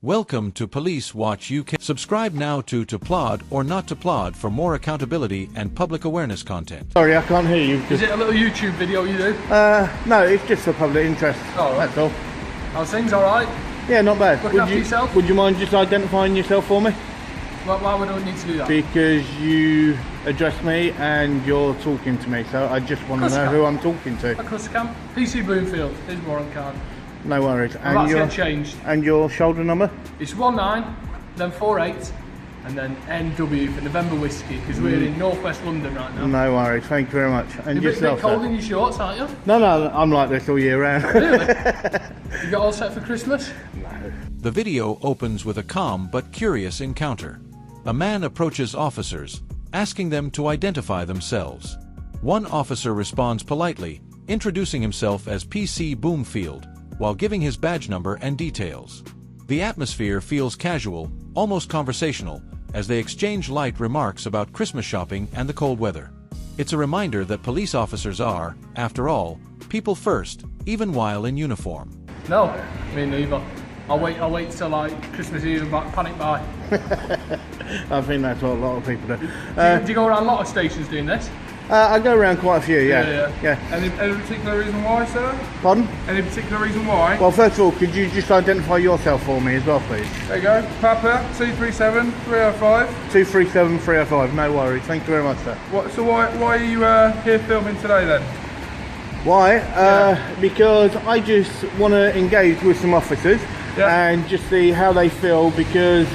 Welcome to Police Watch UK. Subscribe now to Plod or not to Plod for more accountability and public awareness content. Sorry, I can't hear you. Is it a little YouTube video you do? No, it's just for public interest. Oh, right. That's all. How's things? All right? Yeah, not bad. Looking after yourself? Would you mind just identifying yourself for me? Why would I need to do that? Because you addressed me and you're talking to me, so I just want to know who I'm talking to. Of course I can. PC Bloomfield. Here's my warrant card. No worries. And that's get changed. And your shoulder number? It's 19, then 48, and then NW for November Whiskey, because we're in northwest London right now. No worries. Thank you very much. And You're yourself, a bit cold in your shorts, aren't you? No, I'm like this all year round. Really? You got all set for Christmas? No. The video opens with a calm but curious encounter. A man approaches officers, asking them to identify themselves. One officer responds politely, introducing himself as PC Bloomfield, while giving his badge number and details. The atmosphere feels casual, almost conversational, as they exchange light remarks about Christmas shopping and the cold weather. It's a reminder that police officers are, after all, people first, even while in uniform. No, me neither. I'll wait till like Christmas Eve and panic buy. I think that's what a lot of people do. Do you go around a lot of stations doing this? I go around quite a few, yeah. Any particular reason why, sir? Pardon? Any particular reason why? Well, first of all, could you just identify yourself for me as well, please? There you go. Papa, 237-305. 237-305, no worries. Thank you very much, sir. So why are you here filming today then? Why? Because I just want to engage with some officers and just see how they feel, because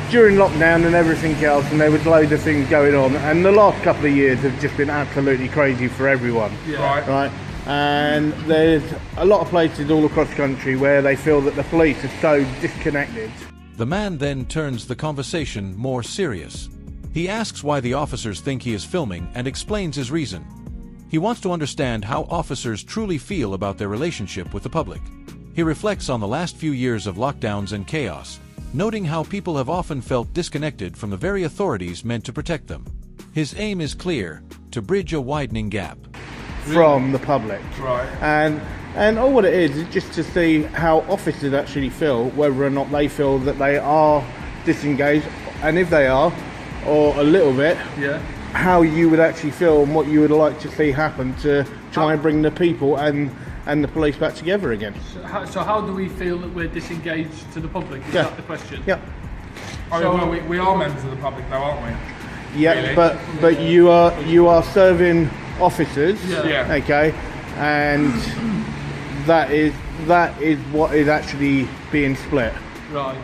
during lockdown and everything else, and there was loads of things going on, and the last couple of years have just been absolutely crazy for everyone. Yeah. Right? And there's a lot of places all across the country where they feel that the police are so disconnected. The man then turns the conversation more serious. He asks why the officers think he is filming and explains his reason. He wants to understand how officers truly feel about their relationship with the public. He reflects on the last few years of lockdowns and chaos, noting how people have often felt disconnected from the very authorities meant to protect them. His aim is clear: to bridge a widening gap From the public. Right. And all what it is just to see how officers actually feel, whether or not they feel that they are disengaged, and if they are, or a little bit, how you would actually feel and what you would like to see happen to try and bring the people and the police back together again. So how do we feel that we're disengaged to the public? Is that the question? Yeah. We are members of the public though, aren't we? Yeah, Really? but you are serving officers, okay, and that is what is actually being split. Right.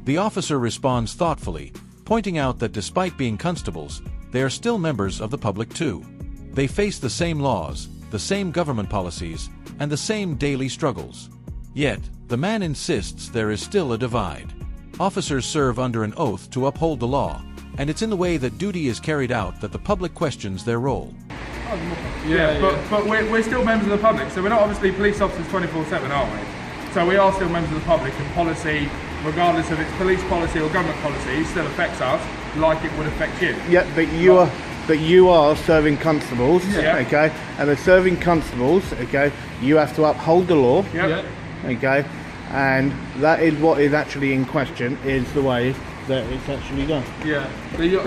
The officer responds thoughtfully, pointing out that despite being constables, they are still members of the public too. They face the same laws, the same government policies, and the same daily struggles. Yet, the man insists there is still a divide. Officers serve under an oath to uphold the law, and it's in the way that duty is carried out that the public questions their role. But we're still members of the public, so we're not obviously police officers 24/7, are we? So we are still members of the public, and policy, regardless of its police policy or government policy, still affects us like it would affect you. Yeah, but you are serving constables, okay, and as serving constables, okay, you have to uphold the law, okay, and that is what is actually in question, is the way that it's actually done. Yeah.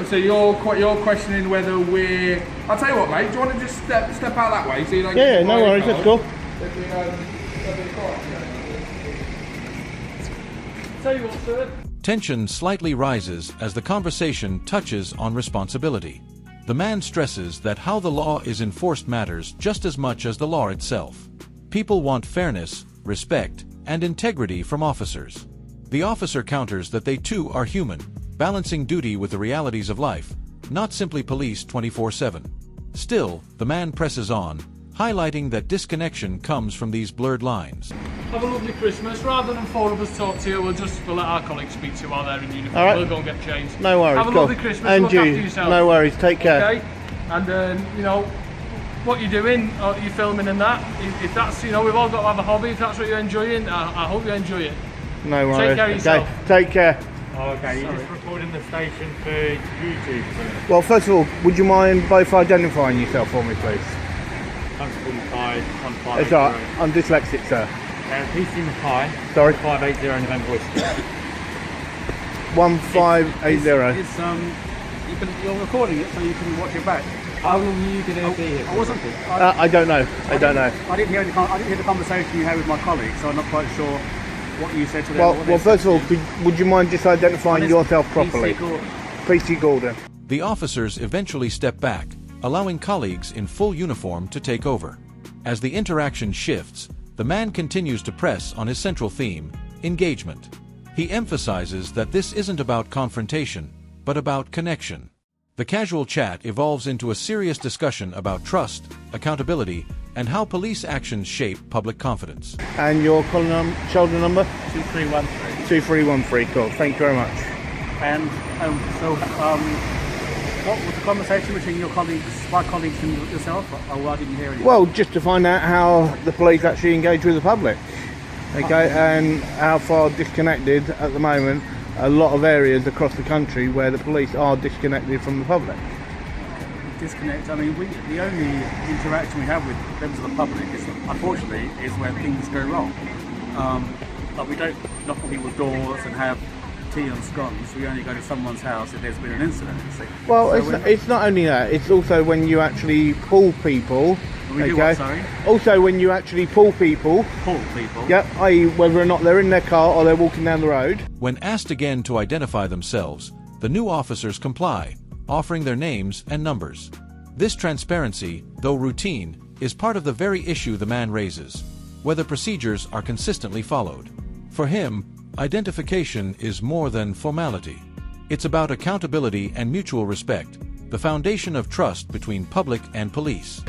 So you're questioning whether we're. I'll tell you what, mate. Do you want to just step out that way so you don't? Yeah, no worries. Let's go. Tell you what, sir. Tension slightly rises as the conversation touches on responsibility. The man stresses that how the law is enforced matters just as much as the law itself. People want fairness, respect, and integrity from officers. The officer counters that they too are human, balancing duty with the realities of life, not simply police 24/7. Still, the man presses on, highlighting that disconnection comes from these blurred lines. Have a lovely Christmas. Rather than four of us talk to you, we'll let our colleagues speak to you while they're in uniform. All right. We'll go and get changed. No worries. Have a lovely Christmas. And look you, after yourself. no worries. Take care. Okay. And what you're doing, you're filming and that. If that's, we've all got to have a hobby. If that's what you're enjoying, I hope you enjoy it. No worries. Take care of yourself. Take care. Okay, you're just recording the station for YouTube. Well, first of all, would you mind both identifying yourself for me, please? Constable Mackay, 1580. It's alright. I'm dyslexic, sir. PC Mackay, Sorry. 580 November Whiskey. PC580. You're recording it so you can watch it back. How long are you going to be here? I don't know. I don't know. I didn't hear the conversation you had with my colleague, so I'm not quite sure what you said to them. Well, first of all, would you mind just identifying yourself properly? PC Gordon. The officers eventually step back, allowing colleagues in full uniform to take over. As the interaction shifts, the man continues to press on his central theme, engagement. He emphasizes that this isn't about confrontation, but about connection. The casual chat evolves into a serious discussion about trust, accountability, and how police actions shape public confidence. And your shoulder number? 2313. 2313, cool. Thank you very much. And what was the conversation between my colleagues and yourself? Oh, I didn't hear anything. Well, just to find out how the police actually engage with the public. Okay, and how far disconnected at the moment a lot of areas across the country where the police are disconnected from the public. Disconnect. I mean, the only interaction we have with members of the public is, unfortunately, is when things go wrong. Like we don't knock on people's doors and have tea and scones. We only go to someone's house if there's been an incident. Well, it's not only that. It's also when you actually pull people. Also, when you actually pull people. Yep, i.e. whether or not they're in their car or they're walking down the road. When asked again to identify themselves, the new officers comply, offering their names and numbers. This transparency, though routine, is part of the very issue the man raises, whether procedures are consistently followed. For him, identification is more than formality. It's about accountability and mutual respect, the foundation of trust between public and police.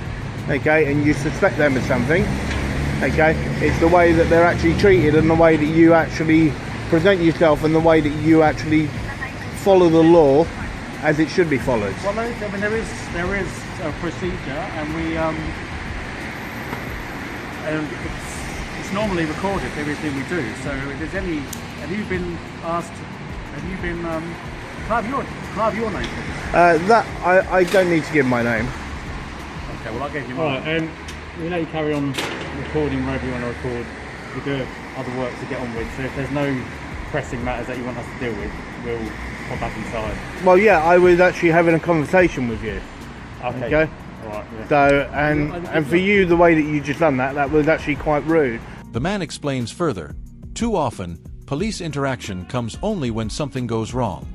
Okay, and you suspect them of something. Okay, it's the way that they're actually treated and the way that you actually present yourself and the way that you actually follow the law as it should be followed. Well, I mean, there is a procedure, and it's normally recorded, everything we do. So if there's any, have you been asked? Can I have your name, please? That I don't need to give my name. Okay, well, I'll give you mine. Alright, we let you carry on recording wherever you want to record. We do have other work to get on with, so if there's no pressing matters that you want us to deal with, we'll pop back inside. Well, yeah, I was actually having a conversation with you. Okay? Alright, yeah. So, and for you, the way that you just done that was actually quite rude. The man explains further. Too often, police interaction comes only when something goes wrong.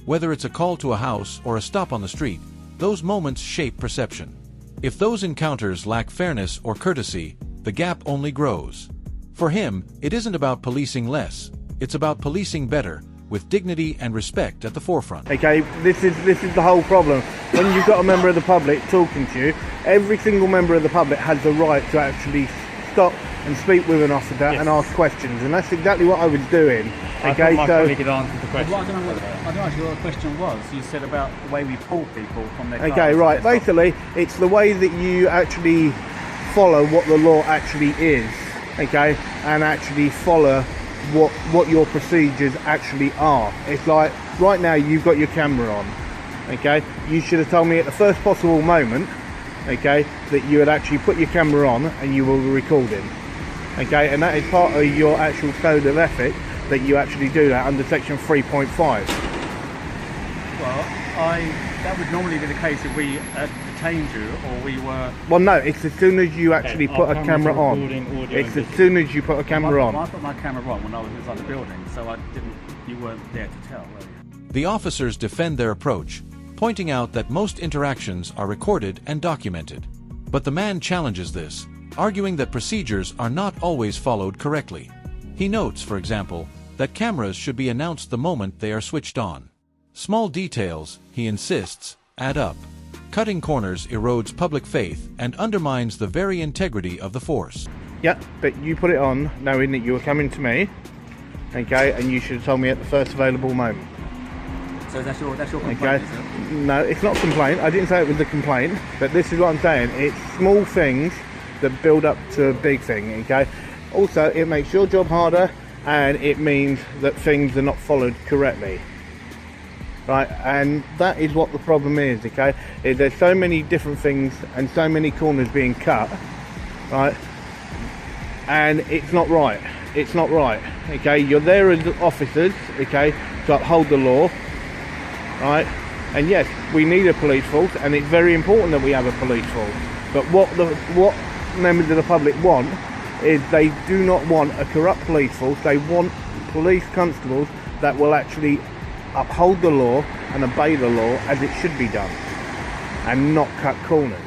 Whether it's a call to a house or a stop on the street, those moments shape perception. If those encounters lack fairness or courtesy, the gap only grows. For him, it isn't about policing less, it's about policing better, with dignity and respect at the forefront. Okay, this is the whole problem. When you've got a member of the public talking to you, every single member of the public has the right to actually stop and speak with an officer and ask questions, and that's exactly what I was doing. Okay, my colleague had answered the question. Well, I don't know actually what the question was. You said about the way we pull people from their cars. Okay, right. Basically, it's the way that you actually follow what the law actually is. Okay, and actually follow what your procedures actually are. It's like right now you've got your camera on. Okay, you should have told me at the first possible moment. Okay, that you had actually put your camera on and you were recording. Okay, and that is part of your actual code of ethics that you actually do that under section 3.5. Well, that would normally be the case if we detained you or we were... Well, no, it's as soon as you actually put a camera on. It's as soon as you put a camera on. I put my camera on when I was inside the building, so you weren't there to tell, were you? The officers defend their approach, pointing out that most interactions are recorded and documented. But the man challenges this, arguing that procedures are not always followed correctly. He notes, for example, that cameras should be announced the moment they are switched on. Small details, he insists, add up. Cutting corners erodes public faith and undermines the very integrity of the force. Yeah, but you put it on knowing that you were coming to me, okay, and you should have told me at the first available moment. So that's your complaint, okay. Is it? No, it's not a complaint. I didn't say it was a complaint, but this is what I'm saying. It's small things that build up to a big thing, okay? Also, it makes your job harder, and it means that things are not followed correctly. Right, and that is what the problem is, okay? There's so many different things and so many corners being cut, right? And it's not right, it's not right. Okay, you're there as officers, okay, to uphold the law, right? And yes, we need a police force, and it's very important that we have a police force. But what members of the public want is they do not want a corrupt police force. They want police constables that will actually uphold the law and obey the law as it should be done, and not cut corners.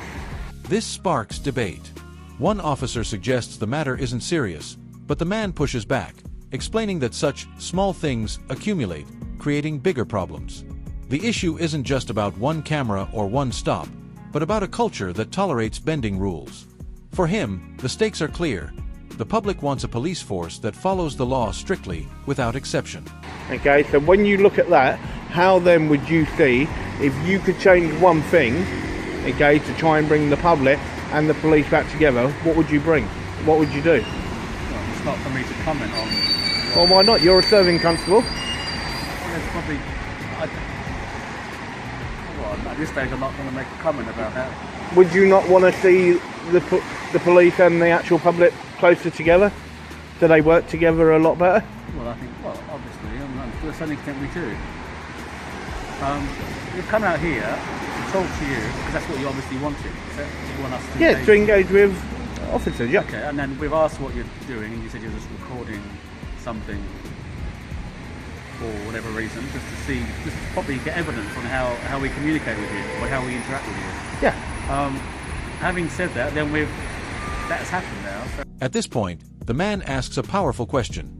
This sparks debate. One officer suggests the matter isn't serious, but the man pushes back, explaining that such small things accumulate, creating bigger problems. The issue isn't just about one camera or one stop, but about a culture that tolerates bending rules. For him, the stakes are clear. The public wants a police force that follows the law strictly, without exception. Okay, so when you look at that, how then would you see if you could change one thing, okay, to try and bring the public and the police back together? What would you bring? What would you do? Well, it's not for me to comment on. Well, why not? You're a serving constable. Well, there's probably. Well, at this stage, I'm not going to make a comment about that. Would you not want to see the police and the actual public closer together? Do they work together a lot better? Well, I think, obviously, to a certain extent we do. We've come out here to talk to you because that's what you obviously wanted. So you want us to Yeah, to engage with officers, yeah. Okay, and then we've asked what you're doing, and you said you're just recording something for whatever reason, just to probably get evidence on how we communicate with you, or how we interact with you. Yeah. Having said that, then that's happened now. So. At this point, the man asks a powerful question.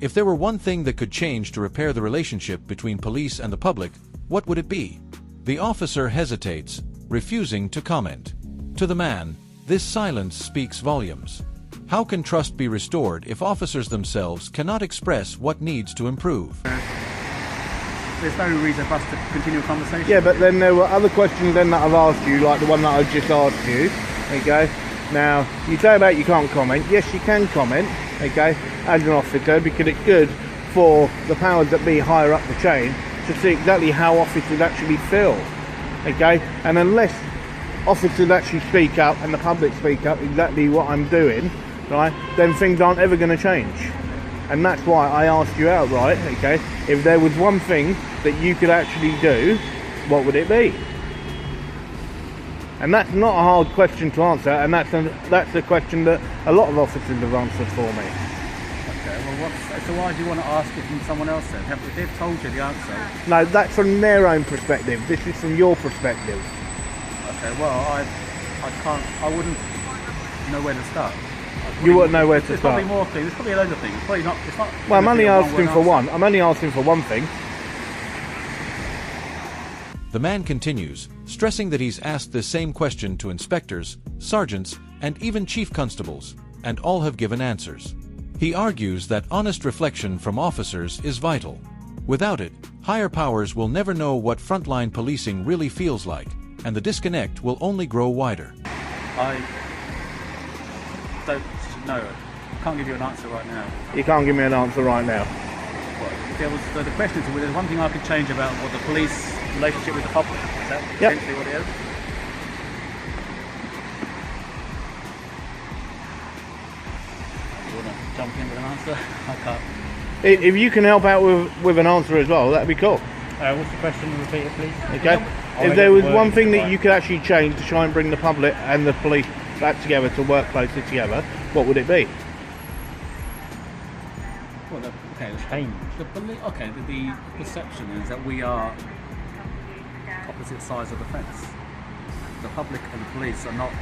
If there were one thing that could change to repair the relationship between police and the public, what would it be? The officer hesitates, refusing to comment. To the man, this silence speaks volumes. How can trust be restored if officers themselves cannot express what needs to improve? There's no reason for us to continue a conversation. Yeah, but then there were other questions then that I've asked you, like the one that I just asked you, okay? Now, you say about you can't comment. Yes, you can comment, okay, as an officer, because it's good for the powers that be higher up the chain to see exactly how officers actually feel, okay? And unless officers actually speak up and the public speak up exactly what I'm doing, right, then things aren't ever going to change. And that's why I asked you outright, okay, if there was one thing that you could actually do, what would it be? And that's not a hard question to answer, and that's a question that a lot of officers have answered for me. Okay, well, so why do you want to ask it from someone else then? They've told you the answer. No, that's from their own perspective. This is from your perspective. Okay, well, I wouldn't know where to start. You wouldn't know where to There's start. Probably more things. There's probably a load of things. It's not. Well, I'm only asking for one. I'm only asking for one thing. The man continues, stressing that he's asked this same question to inspectors, sergeants, and even chief constables, and all have given answers. He argues that honest reflection from officers is vital. Without it, higher powers will never know what frontline policing really feels like, and the disconnect will only grow wider. I don't know. I can't give you an answer right now. You can't give me an answer right now. So the question is, there's one thing I could change about what the police relationship with the public. Is that essentially what it is? You want to jump in with an answer? I can't. If you can help out with an answer as well, that'd be cool. What's the question? Repeat it, please. Okay. If there was one thing that you could actually change to try and bring the public and the police back together to work closely together, what would it be? Well, the change. The perception is that we are opposite sides of the fence. The public and the police are not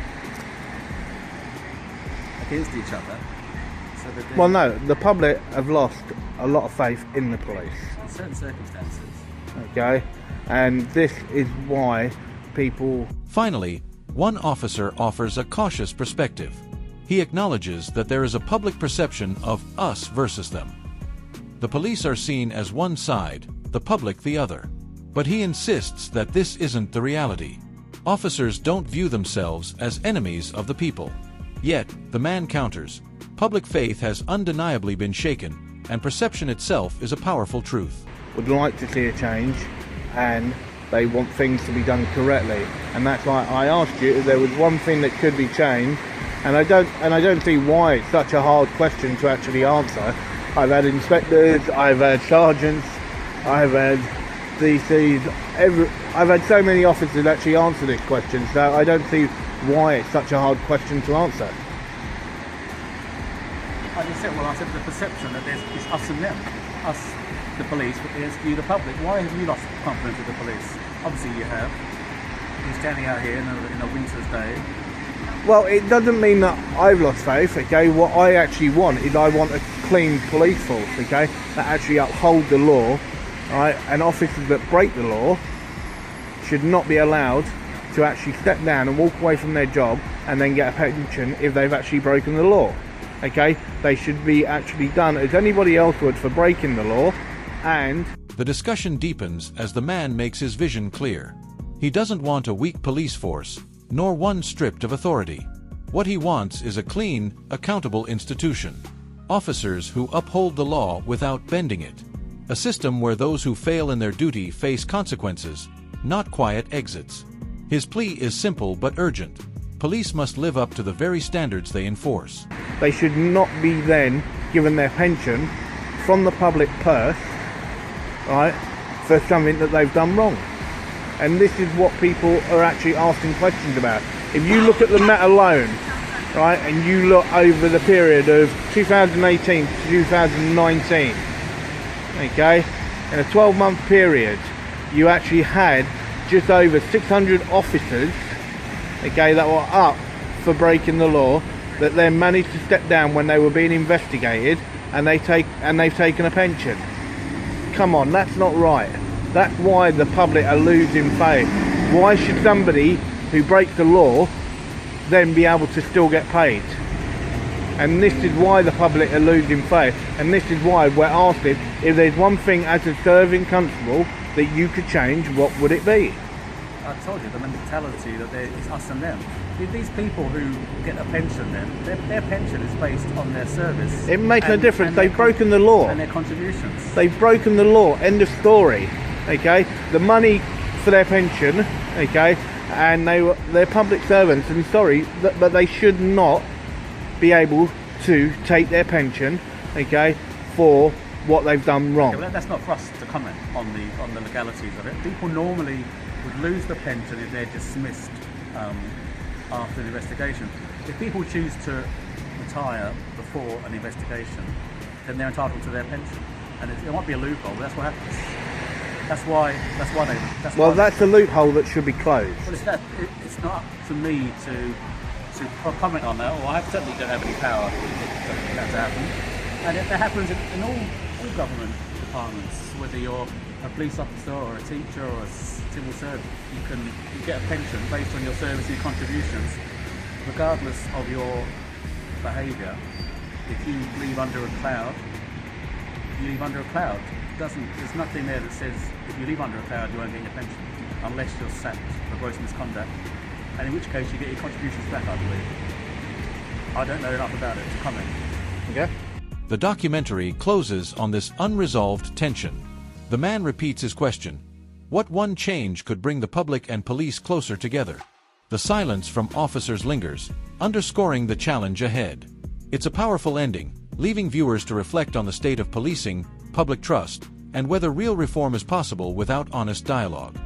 against each other. So that Well, no, the public have lost a lot of faith in the police. in certain circumstances. Okay, and this is why people. Finally, one officer offers a cautious perspective. He acknowledges that there is a public perception of us versus them. The police are seen as one side, the public the other. But he insists that this isn't the reality. Officers don't view themselves as enemies of the people. Yet, the man counters, public faith has undeniably been shaken, and perception itself is a powerful truth. Would like to see a change, and they want things to be done correctly. And that's why I asked you if there was one thing that could be changed And I don't see why it's such a hard question to actually answer. I've had inspectors, I've had sergeants, I've had DCs, I've had so many officers actually answer this question, so I don't see why it's such a hard question to answer. I just said, well, I said the perception that it's us and them, us, the police, but there's you, the public. Why have you lost confidence with the police? Obviously you have. You're standing out here in a winter's day. Well, it doesn't mean that I've lost faith, okay? What I actually want is I want a clean police force, okay? That actually uphold the law, right? And officers that break the law should not be allowed to actually step down and walk away from their job and then get a pension if they've actually broken the law, okay? They should be actually done as anybody else would for breaking the law. And the discussion deepens as the man makes his vision clear. He doesn't want a weak police force, nor one stripped of authority. What he wants is a clean, accountable institution. Officers who uphold the law without bending it. A system where those who fail in their duty face consequences, not quiet exits. His plea is simple but urgent. Police must live up to the very standards they enforce. They should not be then given their pension from the public purse, right, for something that they've done wrong. And this is what people are actually asking questions about. If you look at the Met alone, right, and you look over the period of 2018 to 2019, okay, in a 12-month period, you actually had just over 600 officers, okay, that were up for breaking the law, that then managed to step down when they were being investigated, and they've taken a pension. Come on, that's not right. That's why the public are losing faith. Why should somebody who breaks the law then be able to still get paid? And this is why the public are losing faith. And this is why we're asking, if there's one thing as a serving constable that you could change, what would it be? I told you, the mentality that it's us and them. These people who get a pension then, their pension is based on their service. It makes no difference. They've broken the law. And their contributions. They've broken the law. End of story. Okay? The money for their pension, okay, and they're public servants, and sorry, but they should not be able to take their pension, okay, for what they've done wrong. Okay, well, that's not for us to comment on the legalities of it. People normally would lose the pension if they're dismissed after the investigation. If people choose to retire before an investigation, then they're entitled to their pension, and it might be a loophole, but that's what happens. That's why that's a loophole that should be closed. Well, it's not up to me to comment on that, or I certainly don't have any power for that to happen. And it happens in all government departments, whether you're a police officer or a teacher or a civil servant, you get a pension based on your service and your contributions, regardless of your behaviour. If you leave under a cloud, you leave under a cloud. There's nothing there that says if you leave under a cloud you won't get your pension, unless you're sacked for gross misconduct, and in which case you get your contributions back, I believe. I don't know enough about it to comment. Okay. The documentary closes on this unresolved tension. The man repeats his question. What one change could bring the public and police closer together? The silence from officers lingers, underscoring the challenge ahead. It's a powerful ending, leaving viewers to reflect on the state of policing, public trust, and whether real reform is possible without honest dialogue.